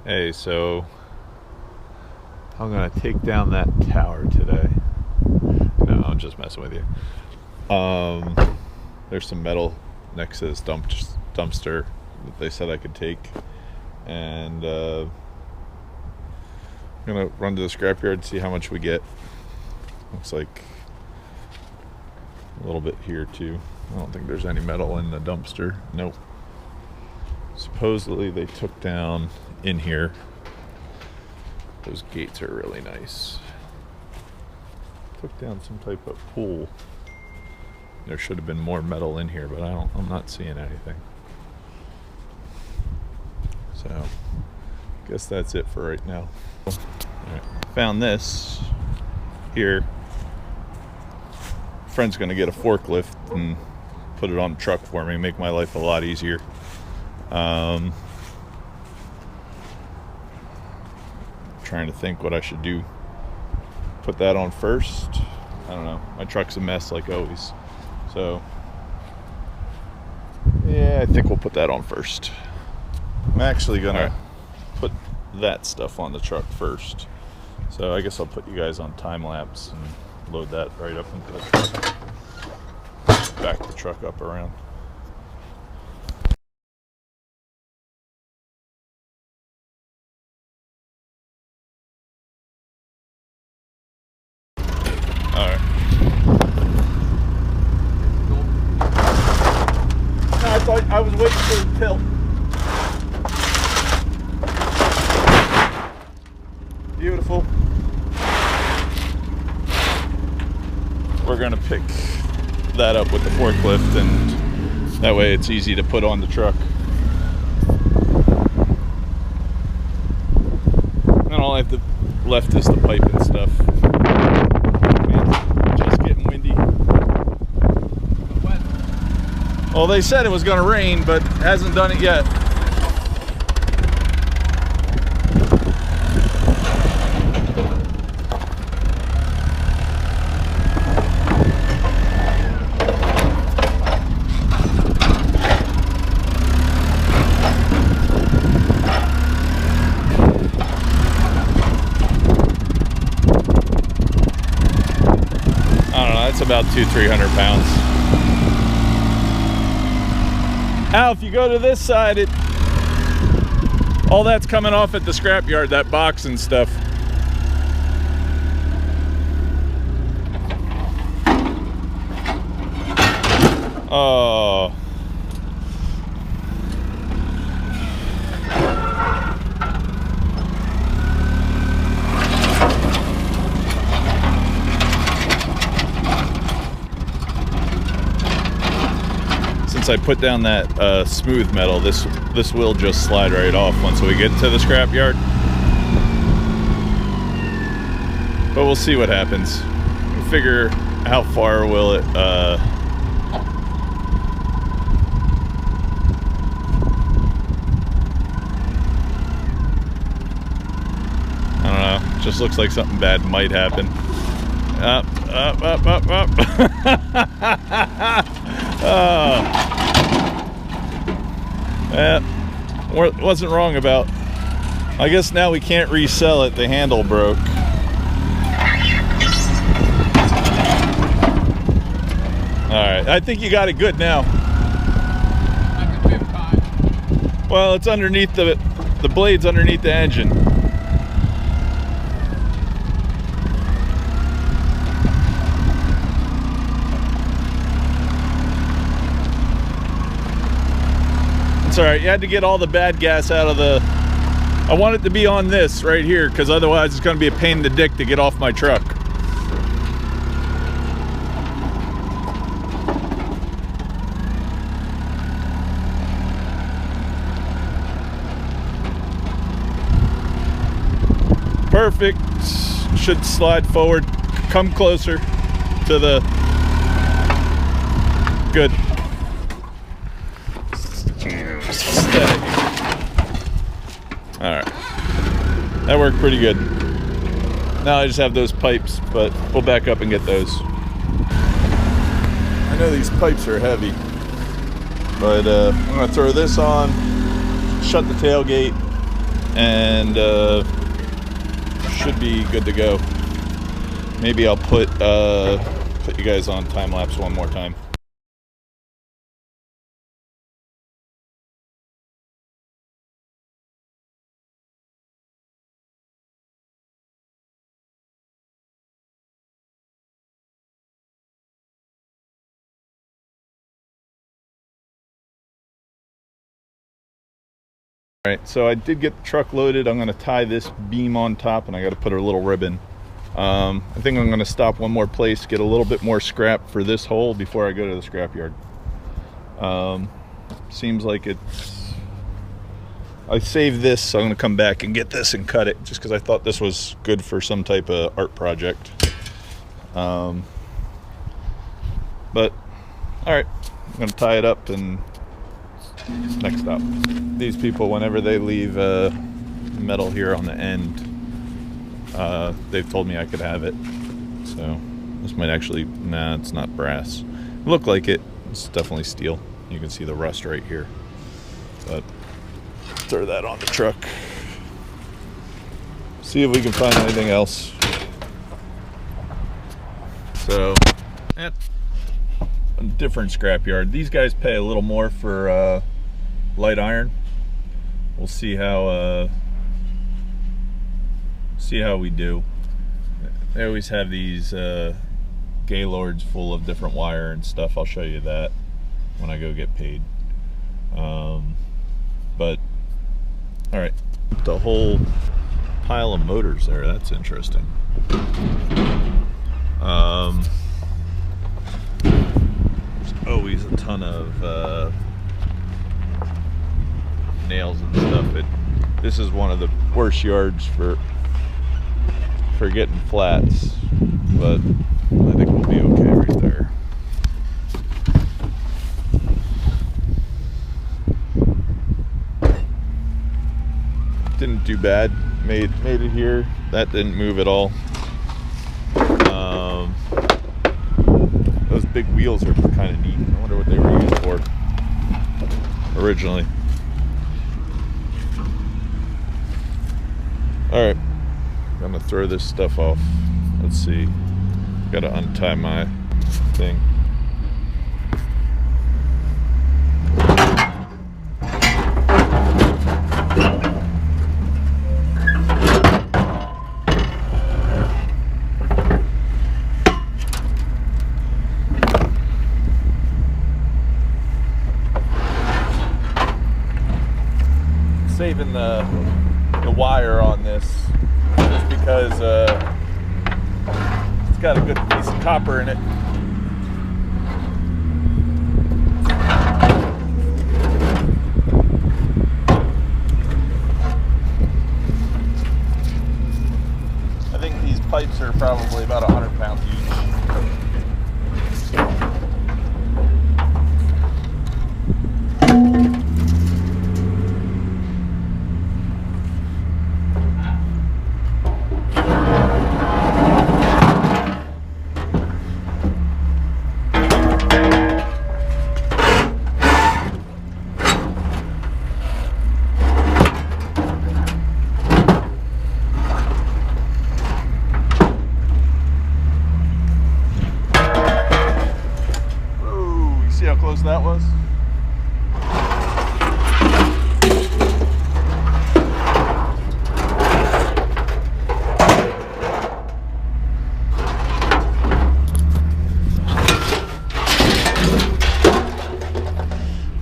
Hey, so I'm gonna take down that tower today. No, I'm just messing with you. There's some metal next to this dumpster that they said I could take, and I'm gonna run to the scrapyard and see how much we get. Looks like a little bit here too. I don't think there's any metal in the dumpster. Nope. Supposedly they took down in here. Those gates are really nice. Took down some type of pool. There should have been more metal in here, but I'm not seeing anything. So, guess that's it for right now. All right. Found this here. Friend's gonna get a forklift and put it on the truck for me, make my life a lot easier. Trying to think what I should do. Put that on first. I don't know. My truck's a mess like always. So, yeah, I think we'll put that on first. I'm actually gonna put that stuff on the truck first. So I guess I'll put you guys on time lapse and load that right up into the truck. Back the truck up around. Alright. No, I thought I was waiting for the tilt. Beautiful. We're gonna pick that up with the forklift, and that way it's easy to put on the truck. And all I have left is the pipe and stuff. Man, just getting windy. Well, they said it was gonna rain, but hasn't done it yet. It's about 200-300 pounds. Now, if you go to this side, all that's coming off at the scrapyard, that box and stuff. Oh. Since I put down that smooth metal, this will just slide right off once we get to the scrapyard. But we'll see what happens. We'll figure how far will it I don't know. Just looks like something bad might happen. Up. Wasn't wrong about. I guess now we can't resell it. The handle broke. Alright, I think you got it good now. Well, it's underneath the blade's underneath the engine. It's alright, you had to get all the bad gas out of the... I want it to be on this right here, because otherwise it's going to be a pain in the dick to get off my truck. Perfect. Should slide forward. Come closer to the... Good. Alright. That worked pretty good. Now I just have those pipes, but we'll back up and get those. I know these pipes are heavy, but I'm going to throw this on, shut the tailgate, and should be good to go. Maybe I'll put you guys on time lapse one more time. Alright, so I did get the truck loaded. I'm going to tie this beam on top, and I got to put a little ribbon. I think I'm going to stop one more place, get a little bit more scrap for this hole before I go to the scrapyard. Seems like it's... I saved this, so I'm going to come back and get this and cut it, just because I thought this was good for some type of art project. But, alright, I'm going to tie it up and... Next stop. These people, whenever they leave metal here on the end, they've told me I could have it. So this might actually, nah, it's not brass. It looked like it. It's definitely steel. You can see the rust right here. But throw that on the truck. See if we can find anything else. So, a different scrapyard. These guys pay a little more for light iron. We'll see how we do. They always have these Gaylords full of different wire and stuff. I'll show you that when I go get paid. But all right, the whole pile of motors there. That's interesting. There's always a ton of nails and stuff. This is one of the worst yards for getting flats, but I think we'll be okay right there. Didn't do bad. Made it here. That didn't move at all. Those big wheels are kind of neat. I wonder what they were used for originally. Alright, I'm gonna throw this stuff off. Let's see. Gotta untie my thing. Saving the wire on this just because it's got a good piece of copper in it. I think these pipes are probably about 100 pounds each. That was.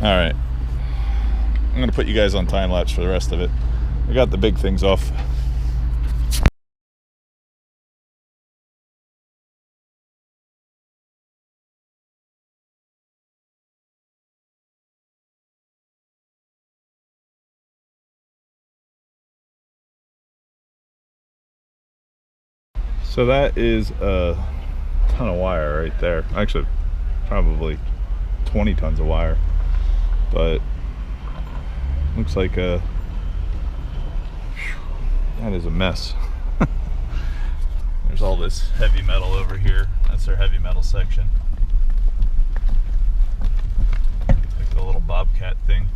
All right, I'm gonna put you guys on time lapse for the rest of it. I got the big things off. So that is a ton of wire right there. Actually, probably 20 tons of wire. But looks like that is a mess. There's all this heavy metal over here. That's their heavy metal section. Like the little bobcat thing.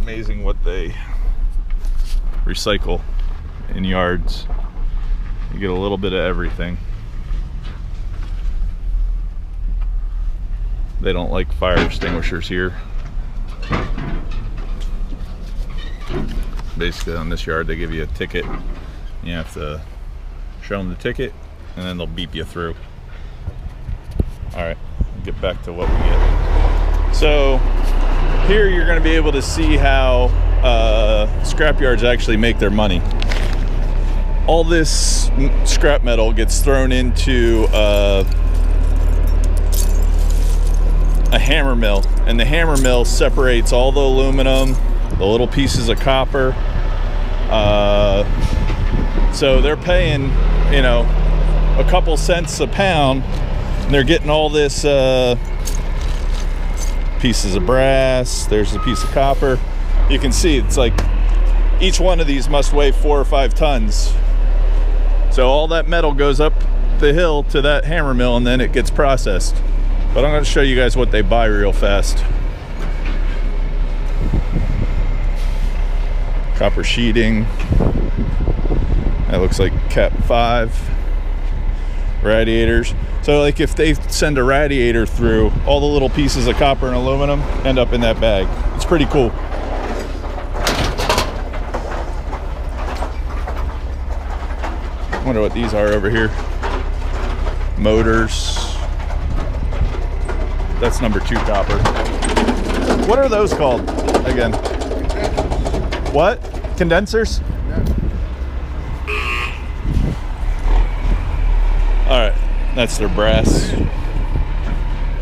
amazing what they recycle in yards. You get a little bit of everything. They don't like fire extinguishers here. Basically on this yard they give you a ticket. You have to show them the ticket and then they'll beep you through. Alright, get back to what we get. So here you're going to be able to see how scrap yards actually make their money. All this scrap metal gets thrown into a hammer mill, and the hammer mill separates all the aluminum, the little pieces of copper. So they're paying, you know, a couple cents a pound, and they're getting all this pieces of brass. There's a piece of copper. You can see it's like each one of these must weigh 4 or 5 tons. So all that metal goes up the hill to that hammer mill and then it gets processed. But I'm going to show you guys what they buy real fast. Copper sheeting. That looks like Cat 5. Radiators. So like if they send a radiator through, all the little pieces of copper and aluminum end up in that bag. It's pretty cool. I wonder what these are over here. Motors. That's number 2 copper. What are those called again? What? Condensers? Alright, that's their brass.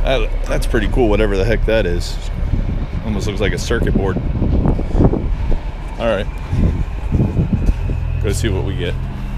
That's pretty cool, whatever the heck that is. Almost looks like a circuit board. Alright. Go see what we get.